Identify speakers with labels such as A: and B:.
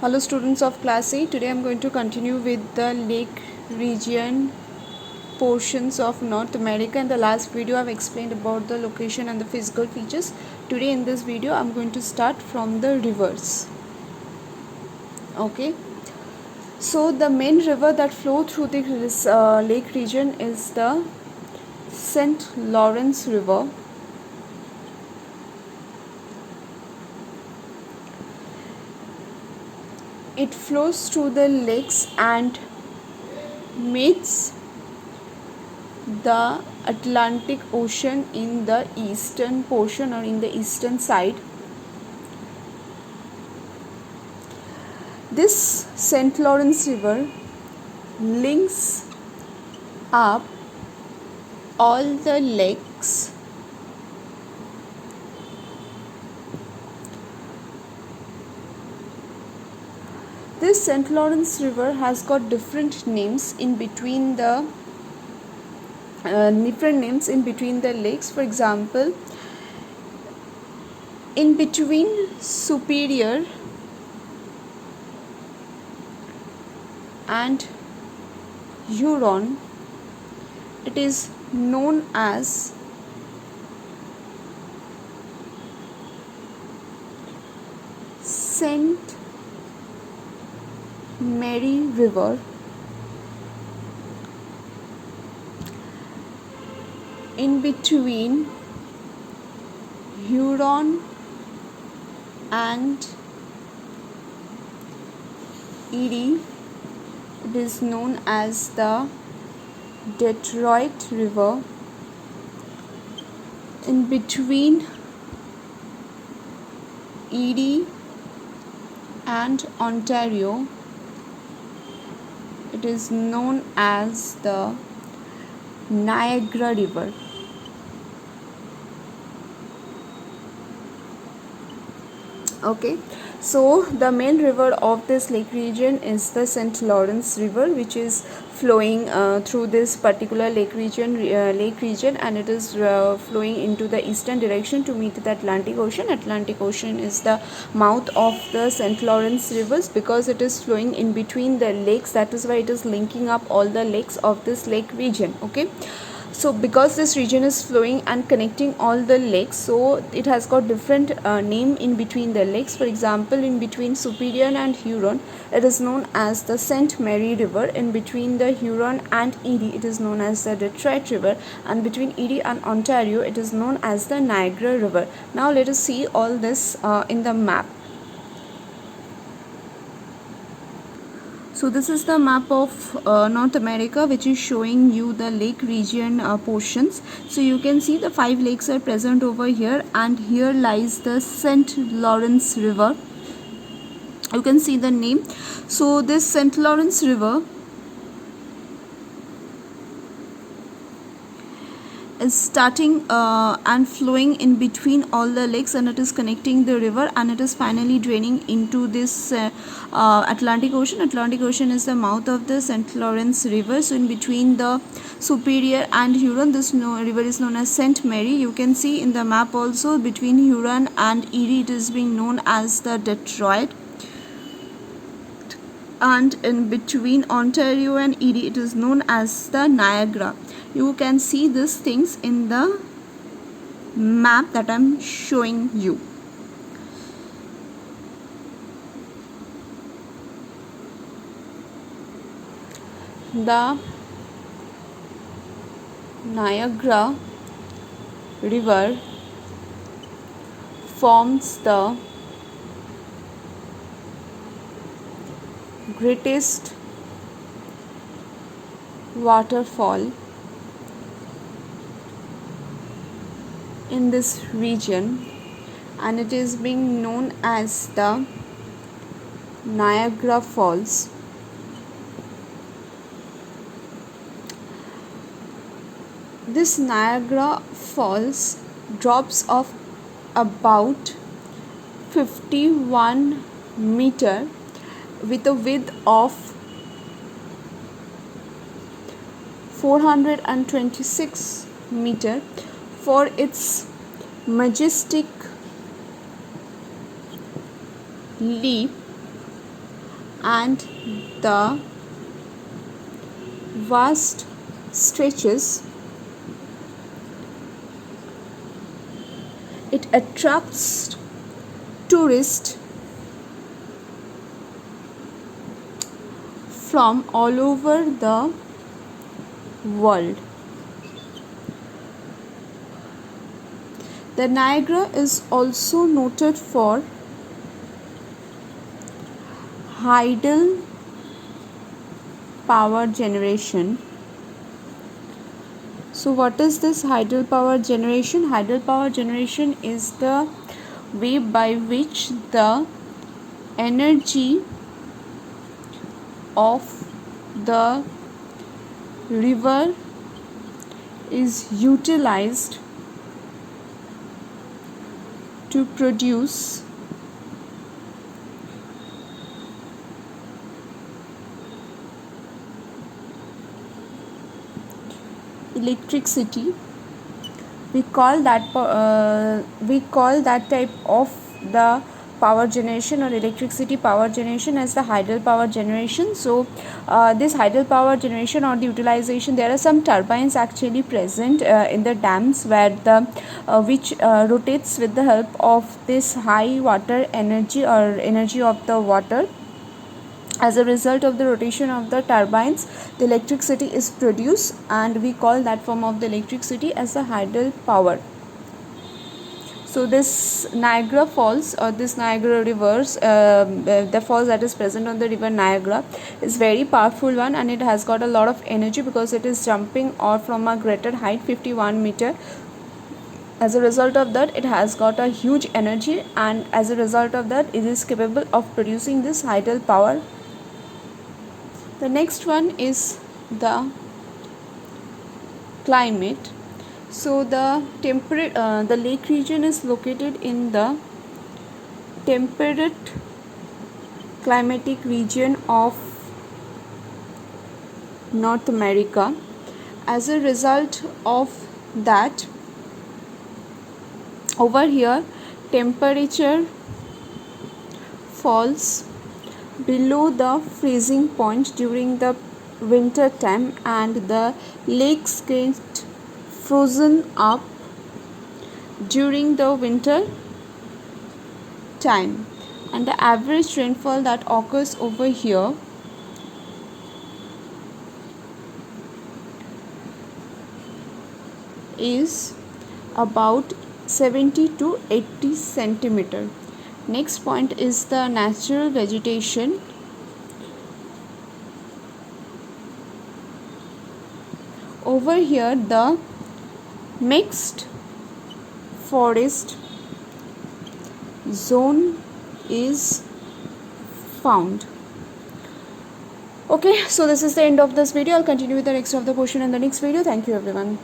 A: Hello students of class 8. Today I am going to continue with the lake region portions of North America. In the last video I have explained about the location and the physical features. Today in this video I am going to start from the rivers. Okay. So the main river that flow through this lake region is the St. Lawrence River. It flows through the lakes and meets the Atlantic Ocean in the eastern portion or in the eastern side. This St. Lawrence River links up all the lakes This St. Lawrence River has got different names in between the lakes. For example, in between Superior and Huron, it is known as St. Mary River. In between Huron and Erie, it is known as the Detroit River. In between Erie and Ontario, it is known as the Niagara River. Okay, so the main river of this lake region is the St. Lawrence River, which is flowing through this particular lake region, and it is flowing into the eastern direction to meet the Atlantic Ocean. Atlantic Ocean is the mouth of the St. Lawrence rivers because it is flowing in between the lakes. That is why it is linking up all the lakes of this lake region. Okay. So because this region is flowing and connecting all the lakes, so it has got different name in between the lakes. For example, in between Superior and Huron, it is known as the St. Mary River. In between the Huron and Erie, it is known as the Detroit River, and between Erie and Ontario, it is known as the Niagara River. Now let us see all this in the map. So this is the map of North America, which is showing you the lake region portions. So you can see the 5 lakes are present over here, and here lies the St. Lawrence River. You can see the name. So this St. Lawrence River is starting and flowing in between all the lakes, and it is connecting the river, and it is finally draining into this Atlantic Ocean. Atlantic Ocean is the mouth of the St. Lawrence River. So in between the Superior and Huron, this river is known as St. Mary. You can see in the map also, between Huron and Erie, it is being known as the Detroit, and in between Ontario and Erie, it is known as the Niagara. You can see these things in the map that I am showing you. The Niagara River forms the greatest waterfall in this region, and it is being known as the Niagara Falls. This Niagara Falls drops off about 51 meter with a width of 426 meter for its majestic leap and the vast stretches, it attracts tourists from all over the world. The Niagara is also noted for tidal power generation. So what is this tidal power generation? Tidal power generation is the way by which the energy of the river is utilized to produce electricity. We call that type of the power generation or electricity power generation as the tidal power generation. So this tidal power generation or the utilization, there are some turbines actually present in the dams where the which rotates with the help of this high water energy or energy of the water. As a result of the rotation of the turbines, the electricity is produced, and we call that form of the electricity as the tidal power. So this Niagara Falls or this Niagara rivers, the falls that is present on the river Niagara is very powerful one, and it has got a lot of energy because it is jumping off from a greater height 51 meter. As a result of that, it has got a huge energy, and as a result of that, it is capable of producing this tidal power. The next one is the climate. So the lake region is located in the temperate climatic region of North America. As a result of that, over here temperature falls below the freezing point during the winter time, and the lakes get frozen up during the winter time, and the average rainfall that occurs over here is about 70 to 80 centimeter. Next point is the natural vegetation. Over here the mixed forest zone is found. Okay, so this is the end of this video. I'll continue with the next of the portion in the next video. Thank you everyone.